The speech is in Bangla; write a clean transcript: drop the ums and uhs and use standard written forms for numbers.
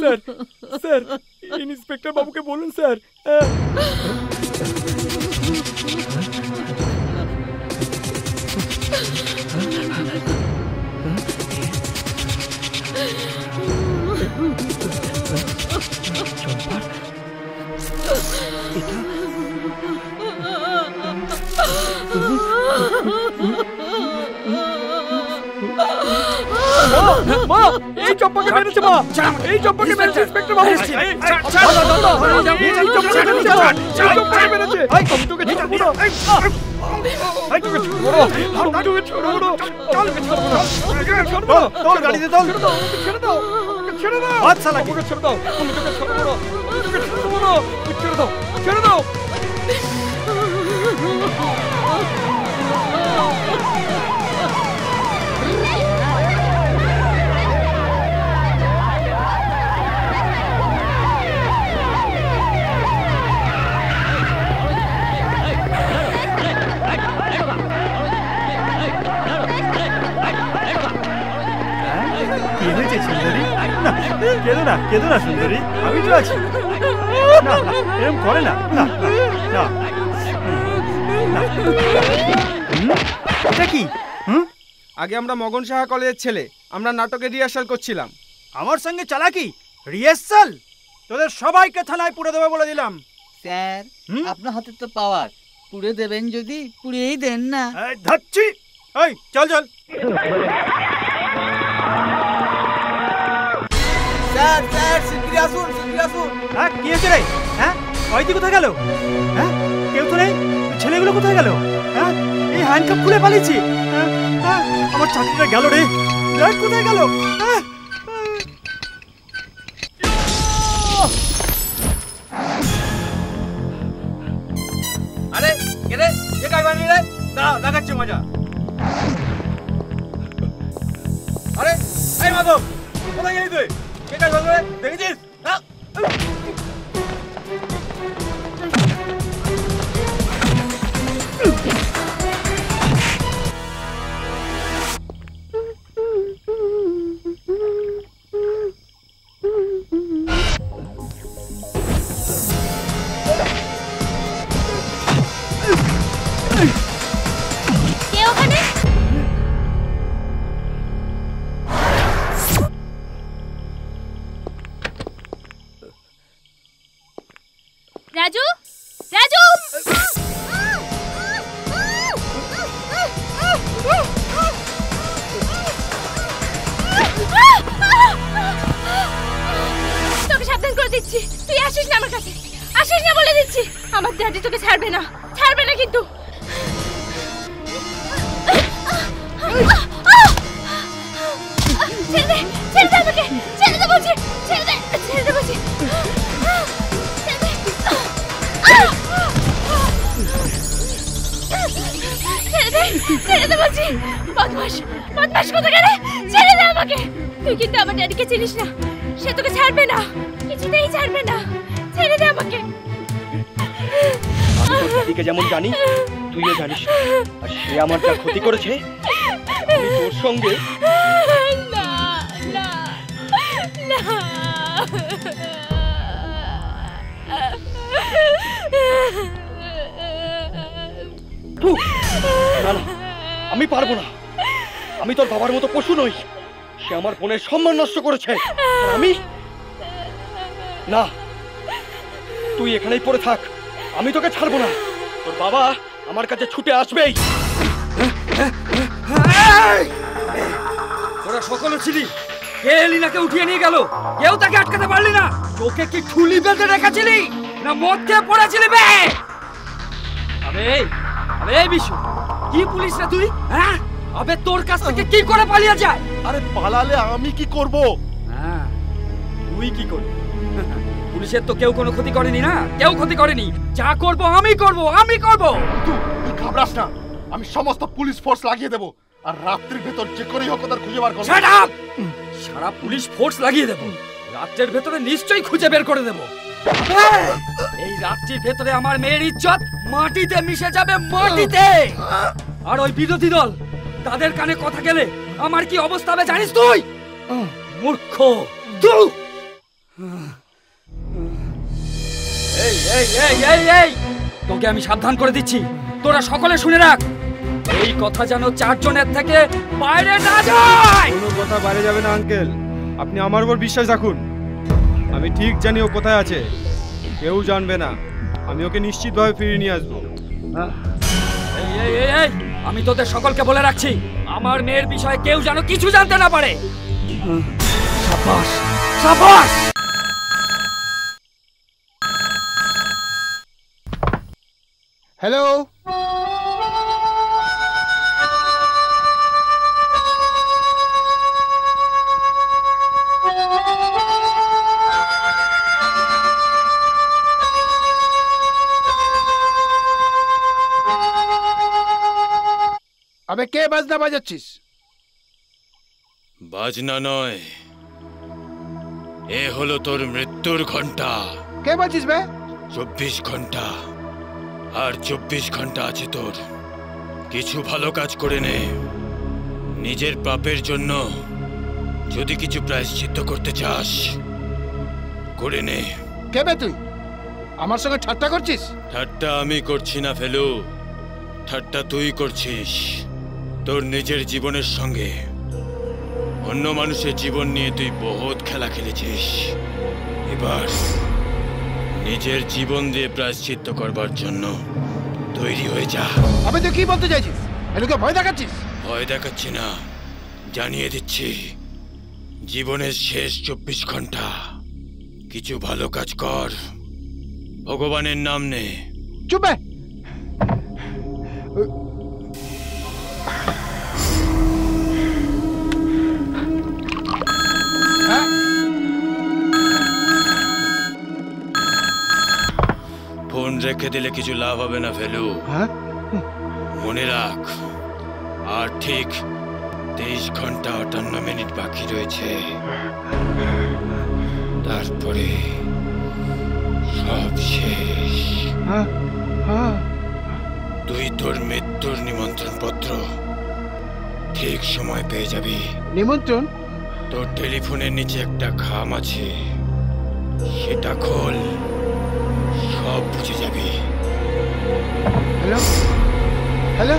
স্যার স্যার ইন্সপেক্টর বাবুকে বলুন স্যার। মা এই চম্পাকে মেরেছে, মা এই চম্পাকে মেরেছে ইন্সপেক্টর বাবু। আমি তোকে ছাড়বো না, গাড়িতে দাও, ছেড়ে দাও, ছেড়ে দাও, আচ্ছা লাগে ছেড়ে দাও, আমি তোকে ছাড়বো না, ছেড়ে দাও, ছেড়ে দাও। কেঁদো না সুন্দরী, আমি তো আছি। না এরকম করে না, না না এটা কি? আগে আমরা মগন সাহা কলেজের ছেলে, আমরা নাটকের রিহার্সাল করছিলাম। আমার সঙ্গে চালাকি? রিহার্সাল? তোদের সবাইকে থানায় পুড়ে দেবো বলে দিলাম। স্যার আপনার হাতে তো পাওয়ার, পুড়ে দেবেন যদি পুড়িয়েই দেন না। ধরছি, এই চল চল। স্যার স্যার শিগগিরই আসুন, শিগগিরই আসুন। হ্যাঁ কি হয়েছে রে? হ্যাঁ কয়দি কোথায় গেল? হ্যাঁ কেউ তো নেই, ছেলেগুলো কোথায় গেল? হ্যাঁ এই হ্যান্ডকাপ খুলে পালিয়েছি। হ্যাঁ আমার চাকরিটা গেল রে, কোথায় গেল? আরে কে রে, কে কাই বানি রে? দাঁড়া, দেখাচ্ছি মজা। আরে এই মাধব, কোথায় গেলি তুই? কে কাই বানি রে, দেখেছিস? রাজু, রাজু! তোকে সাবধান করে দিচ্ছি, তুই আসিস না আমার কাছে, আসিস না বলে দিচ্ছি। আমার ড্যাডি তোকে ছাড়বে না, ছাড়বে না কিন্তু। ছেড়ে দে, ছেড়ে দে আমাকে, ছেড়ে দে বলছি, ছেড়ে দে, ছেড়ে দে বলছি। ছেড়ে দে বলছি, বদমাশ, বদমাশ কোথায় গেলে? ছেড়ে দে আমাকে। তুই কিন্তু আমার ড্যাডিকে চিনিস না, সে তোকে ছাড়বে না, কিছুতেই ছাড়বে না। ছেড়ে দে আমাকে। আমি তোর দিদিকে যেমন জানি তুইও জানিস, আর সে আমার যা ক্ষতি করেছে আমি তোর সঙ্গে। না না না, আমি পারবো না, আমি তোর বাবার মতো পশু নই। সে আমার বোনের সম্মান নষ্ট করেছে, আমি না। তুই এখানেই পড়ে থাক, আমি তোকে ছাড়বো না। তোর বাবা আমার কাছে ছুটে আসবেই। তোরা সকলে ছিলি, কে এলিনাকে উঠিয়ে নিয়ে গেল? কেউ তাকে আটকাতে পারলি না? তোকে কি ঠুলি বেঁধে রেখেছিলি না মধ্যে পড়েছিলি বে? আবে আবে বিশু, কি পুলিশ রে তুই? হ্যাঁ আবে তোর কাছ থেকে কি করে পালিয়ে যায়? আরে পালালে আমি কি করব? হ্যাঁ তুই কি করবি? পুলিশের তো কেউ কোনো ক্ষতি করেনি না, কেউ ক্ষতি করেনি। যা করব আমি করব, আমি করব। তুই ঘাবড়াস না, আমি সমস্ত পুলিশ ফোর্স লাগিয়ে দেব, আর রাত্রির ভেতর যে করেই হোক ওদের খুঁজে বার করব। Shut up! সারা পুলিশ ফোর্স লাগিয়ে দেব, রাত্রের ভেতরে নিশ্চয়ই খুঁজে বের করে দেব। এই রাত্রির ভেতরে আমার মেয়ের ইজ্জত মাটিতে মিশে যাবে, মাটিতে। আর ওই বিরোধী দল, তাদের কানে কথা গেলে আমার কি অবস্থা হবে জানিস তুই? মূর্খ তুই। এই এই এই এই তোকে আমি সাবধান করে দিচ্ছি, তোরা সকলে শুনে রাখ, এই কথা যেন 4 জনের থেকে বাইরে না যায়। কোনো কথা বাইরে যাবে না আঙ্কেল, আপনি আমার উপর বিশ্বাস রাখুন। আমি ঠিক জানি ও কোথায় আছে, কেউ জানবে না। আমি ওকে নিশ্চিতভাবে ফিরিয়ে নিয়ে আসবো। এই এই এই এই আমি তোদের সকলকে বলে রাখছি, আমার মেয়ের বিষয়ে কেউ যেন কিছু জানতে না পারে। সাবাস সাবাস। হ্যালো, আবে কে বাজনা বাজাচ্ছিস? বাজনা নয়, এ হলো তোর মৃত্যুর ঘন্টা। কে বলছিস বে? 24 ঘন্টা, আর 24 ঘন্টা আছে তোর। কিছু ভালো কাজ করে নে, নিজের পাপের জন্য যদি কিছু প্রায়শ্চিত্ত করতে চাস করে নে। কে বে তুই? আমার সঙ্গে ঠাট্টা করছিস? ঠাট্টা আমি করছি না ফেলু, ঠাট্টা তুই করছিস তোর নিজের জীবনের সঙ্গে। অন্য মানুষের জীবন নিয়ে তুই বহুত খেলা খেলেছিস, এবার নিজের জীবন দিয়ে প্রায়শ্চিত্ত করবার জন্য তৈরি হয়ে যা। আবে তুই কি বলতে চাইছিস? এগুলোকে ভয় দেখাচ্ছিস? ভয় দেখাচ্ছি না, জানিয়ে দিচ্ছি, জীবনের শেষ 24 ঘন্টা কিছু ভালো কাজ কর, ভগবানের নাম নে। চুপ বে। হ্যাঁ? ফোন রেখে দিলে কিছু লাভ হবে না ফেলু, হ্যাঁ? মনে রাখ, আর ঠিক 23 ঘন্টা 58 মিনিট বাকি রয়েছে, তারপরে সব শেষ। হ্যাঁ? হ্যাঁ? তুই তোর মৃত্যুর নিমন্ত্রণ পত্র ঠিক সময় পেয়ে যাবি। নিমন্ত্রণ? তোর টেলিফোনের নিচে একটা খাম আছে, সেটা খোল, সব বুঝে যাবি। Hello, hello.